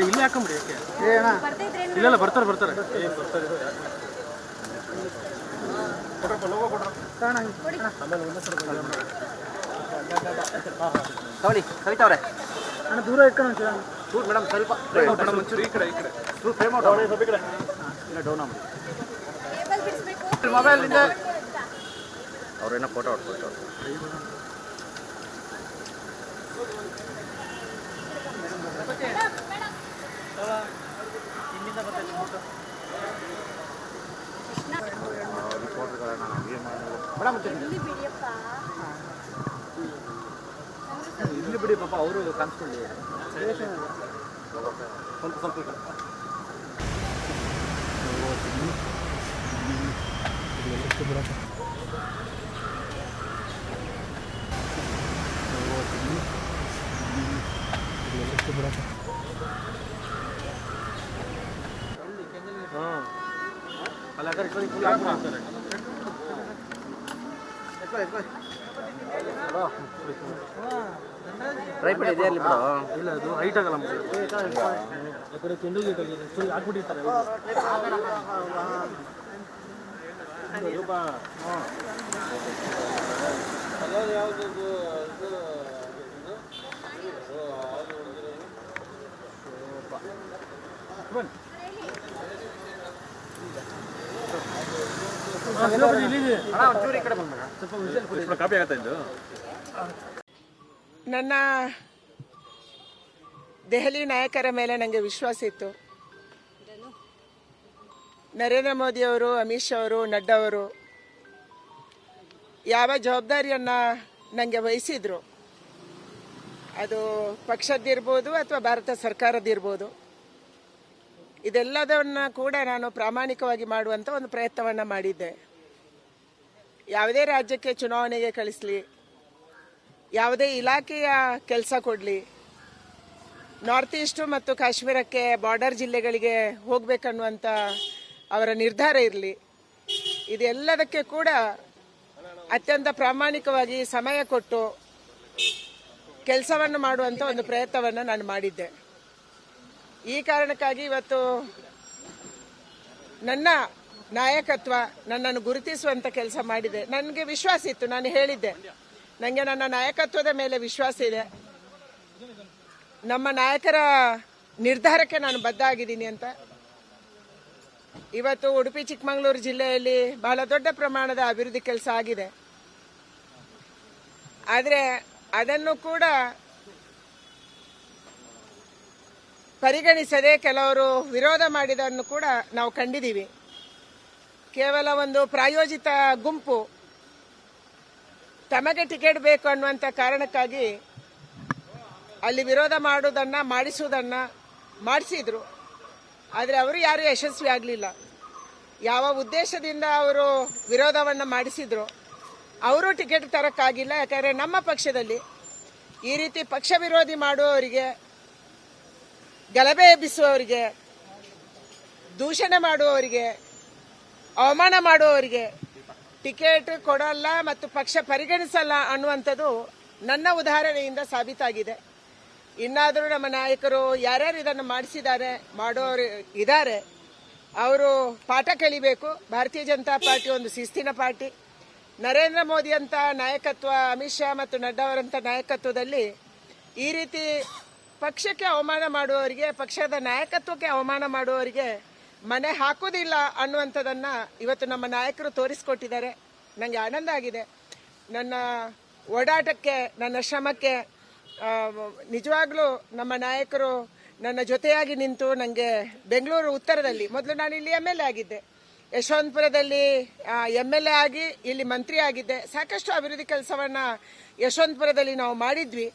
ಇಲ್ಲೇ ಹಾಕೊಂಬಿಡಿ. ಇಲ್ಲ ಬರ್ತಾರೆ ಬರ್ತಾರೆ ತಗೊಳ್ಳಿ ಕವಿತಾ ಅವರೇ. ಅಣ್ಣ ದೂರ ಇಟ್ಕೊಂಡು ದೂರ ಮೇಡಮ್ ಸ್ವಲ್ಪ ಮೇಡಮ್ ಒಂಚೂರು ಈ ಕಡೆ ಫ್ರೇಮ್ ಔಟ್ ಸ್ವಲ್ಪ ಈ ಕಡೆ ಇಲ್ಲ ಡೌನ್ ಮಾಡಿ ಮೊಬೈಲಿಂದ ಅವ್ರೇನೋ ಫೋಟೋ ಹೊಡ್ಕೊಳ್ತಾರೆ. ಇಲ್ಲಿ ಬಿಡಿ ಪಾಪ ಅವರು ಕಾಣಿಸ್ಕೊಳ್ಳಿ ಸ್ವಲ್ಪ ಸ್ವಲ್ಪ. ರೈಟ್ ಇದೆ ಅಲ್ಲಿ ಬಿಡು. ಇಲ್ಲ ಅದು ಹೈಟ್ ಆಗಲ್ಲ ಯಾಕಡೆ ಕೆಂಡಲ್ ಹಾಕ್ಬಿಟ್ಟಿರ್ತಾರೆ. ಕಾಪಿ ಆಗತ್ತಾ ಇದು. ನನ್ನ ದೆಹಲಿ ನಾಯಕರ ಮೇಲೆ ನನಗೆ ವಿಶ್ವಾಸ ಇತ್ತು. ನರೇಂದ್ರ ಮೋದಿಯವರು, ಅಮಿತ್ ಶಾ ಅವರು, ನಡ್ಡಾ ಅವರು ಯಾವ ಜವಾಬ್ದಾರಿಯನ್ನು ನನಗೆ ವಹಿಸಿದ್ರು, ಅದು ಪಕ್ಷದ್ದಿರ್ಬೋದು ಅಥವಾ ಭಾರತ ಸರ್ಕಾರದ್ದಿರ್ಬೋದು, ಇದೆಲ್ಲದನ್ನು ಕೂಡ ನಾನು ಪ್ರಾಮಾಣಿಕವಾಗಿ ಮಾಡುವಂಥ ಒಂದು ಪ್ರಯತ್ನವನ್ನು ಮಾಡಿದ್ದೆ. ಯಾವುದೇ ರಾಜ್ಯಕ್ಕೆ ಚುನಾವಣೆಗೆ ಕಳಿಸಲಿ, ಯಾವುದೇ ಇಲಾಖೆಯ ಕೆಲಸ ಕೊಡಲಿ, ನಾರ್ತ್ ಈಸ್ಟು ಮತ್ತು ಕಾಶ್ಮೀರಕ್ಕೆ ಬಾರ್ಡರ್ ಜಿಲ್ಲೆಗಳಿಗೆ ಹೋಗಬೇಕನ್ನುವಂಥ ಅವರ ನಿರ್ಧಾರ ಇರಲಿ, ಇದೆಲ್ಲದಕ್ಕೆ ಕೂಡ ಅತ್ಯಂತ ಪ್ರಾಮಾಣಿಕವಾಗಿ ಸಮಯ ಕೊಟ್ಟು ಕೆಲಸವನ್ನು ಮಾಡುವಂಥ ಒಂದು ಪ್ರಯತ್ನವನ್ನು ನಾನು ಮಾಡಿದ್ದೆ. ಈ ಕಾರಣಕ್ಕಾಗಿ ಇವತ್ತು ನನ್ನ ನಾಯಕತ್ವ ನನ್ನನ್ನು ಗುರುತಿಸುವಂಥ ಕೆಲಸ ಮಾಡಿದೆ. ನನಗೆ ವಿಶ್ವಾಸ ಇತ್ತು, ನಾನು ಹೇಳಿದ್ದೆ ನನಗೆ ನನ್ನ ನಾಯಕತ್ವದ ಮೇಲೆ ವಿಶ್ವಾಸ ಇದೆ, ನಮ್ಮ ನಾಯಕರ ನಿರ್ಧಾರಕ್ಕೆ ನಾನು ಬದ್ಧ ಆಗಿದ್ದೀನಿ ಅಂತ. ಇವತ್ತು ಉಡುಪಿ ಚಿಕ್ಕಮಗಳೂರು ಜಿಲ್ಲೆಯಲ್ಲಿ ಬಹಳ ದೊಡ್ಡ ಪ್ರಮಾಣದ ಅಭಿವೃದ್ಧಿ ಕೆಲಸ ಆಗಿದೆ. ಆದರೆ ಅದನ್ನು ಕೂಡ ಪರಿಗಣಿಸದೆ ಕೆಲವರು ವಿರೋಧ ಮಾಡಿದನ್ನು ಕೂಡ ನಾವು ಕಂಡಿದ್ದೀವಿ. ಕೇವಲ ಒಂದು ಪ್ರಾಯೋಜಿತ ಗುಂಪು ತಮಗೆ ಟಿಕೆಟ್ ಬೇಕು ಅನ್ನುವಂಥ ಕಾರಣಕ್ಕಾಗಿ ಅಲ್ಲಿ ವಿರೋಧ ಮಾಡುವುದನ್ನು ಮಾಡಿಸಿದ್ರು. ಆದರೆ ಅವರು ಯಾರೂ ಯಶಸ್ವಿ ಆಗಲಿಲ್ಲ. ಯಾವ ಉದ್ದೇಶದಿಂದ ಅವರು ವಿರೋಧವನ್ನು ಮಾಡಿಸಿದ್ರು ಅವರು ಟಿಕೆಟ್ ತರಕ್ಕಾಗಿಲ್ಲ. ಯಾಕಂದರೆ ನಮ್ಮ ಪಕ್ಷದಲ್ಲಿ ಈ ರೀತಿ ಪಕ್ಷ ವಿರೋಧಿ ಮಾಡುವವರಿಗೆ, ಗಲಭೆ ಎಬ್ಬಿಸುವವರಿಗೆ, ದೂಷಣೆ ಮಾಡುವವರಿಗೆ, ಅವಮಾನ ಮಾಡುವವರಿಗೆ ಟಿಕೆಟ್ ಕೊಡಲ್ಲ ಮತ್ತು ಪಕ್ಷ ಪರಿಗಣಿಸಲ್ಲ ಅನ್ನುವಂಥದ್ದು ನನ್ನ ಉದಾಹರಣೆಯಿಂದ ಸಾಬೀತಾಗಿದೆ. ಇನ್ನಾದರೂ ನಮ್ಮ ನಾಯಕರು ಯಾರ್ಯಾರು ಇದನ್ನು ಮಾಡಿಸಿದ್ದಾರೆ, ಮಾಡೋರು ಇದ್ದಾರೆ, ಅವರು ಪಾಠ ಕಲಿಬೇಕು. ಭಾರತೀಯ ಜನತಾ ಪಾರ್ಟಿ ಒಂದು ಶಿಸ್ತಿನ ಪಾರ್ಟಿ. ನರೇಂದ್ರ ಮೋದಿ ಅಂತ ನಾಯಕತ್ವ, ಅಮಿತ್ ಶಾ ಮತ್ತು ನಡ್ಡಾ ಅವರಂಥ ನಾಯಕತ್ವದಲ್ಲಿ ಈ ರೀತಿ ಪಕ್ಷಕ್ಕೆ ಅವಮಾನ ಮಾಡುವವರಿಗೆ, ಪಕ್ಷದ ನಾಯಕತ್ವಕ್ಕೆ ಅವಮಾನ ಮಾಡುವವರಿಗೆ ಮನೆ ಹಾಕುವುದಿಲ್ಲ ಅನ್ನುವಂಥದ್ದನ್ನು ಇವತ್ತು ನಮ್ಮ ನಾಯಕರು ತೋರಿಸಿಕೊಟ್ಟಿದ್ದಾರೆ. ನನಗೆ ಆನಂದ ಆಗಿದೆ. ನನ್ನ ಓಡಾಟಕ್ಕೆ, ನನ್ನ ಶ್ರಮಕ್ಕೆ ನಿಜವಾಗ್ಲೂ ನಮ್ಮ ನಾಯಕರು ನನ್ನ ಜೊತೆಯಾಗಿ ನಿಂತು ನನಗೆ ಬೆಂಗಳೂರು ಉತ್ತರದಲ್ಲಿ, ಮೊದಲು ನಾನು ಇಲ್ಲಿ MLA ಆಗಿದ್ದೆ, ಯಶವಂತಪುರದಲ್ಲಿ MLA ಆಗಿ ಇಲ್ಲಿ ಮಂತ್ರಿ ಆಗಿದ್ದೆ. ಸಾಕಷ್ಟು ಅಭಿವೃದ್ಧಿ ಕೆಲಸವನ್ನು ಯಶವಂತಪುರದಲ್ಲಿ ನಾವು ಮಾಡಿದ್ವಿ.